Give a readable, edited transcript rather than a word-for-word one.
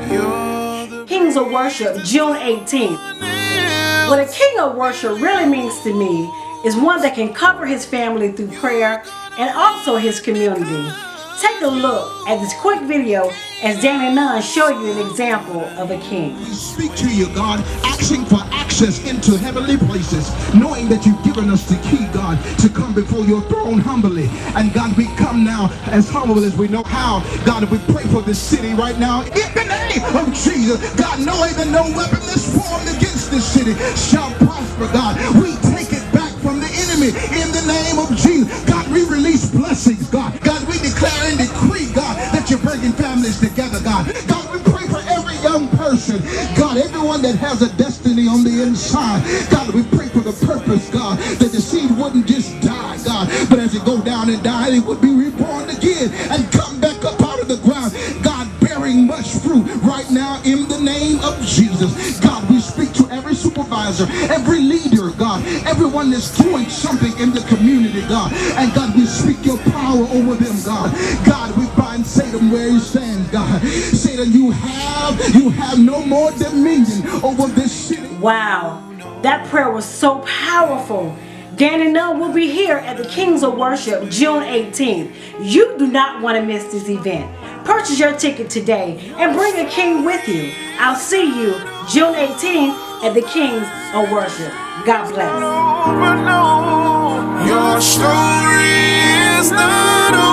Kings of Worship, June 18th. What a king of worship really means to me is one that can cover his family through prayer and also his community. Take a look at this quick video as Danny Nunn show you an example of a king. We speak to you, God, asking for access into heavenly places, knowing that you've given us the key, God, to come before your throne humbly. And God, we come now as humble as we know how. God, we pray for this city right now in the name of Jesus. God, knowing that no weapon that's formed against this city shall prosper, God. We take it back from the enemy in the name of Jesus. God, we release blessings, God. God, we declare and decree, God, that you're bringing families together, God. God, we pray for every young person, God, everyone that has a destiny on the inside. God, we pray for the purpose, God, that the seed wouldn't just die, God, but as it go down and die, it would be reborn again and come back up out of the ground. God, bearing much fruit right now in the name of Jesus. God, we speak to every supervisor, every leader, God, everyone that's doing something in the community, God. And God, we speak your power over them, God. God, we bind Satan where he stands, God. Satan, you have no more dominion over this city. Wow, that prayer was so powerful. Danny Nunn will be here at the Kings of Worship June 18th. You do not want to miss this event. Purchase your ticket today and bring a king with you. I'll see you June 18th at the Kings of Worship. God bless. Your story is not over.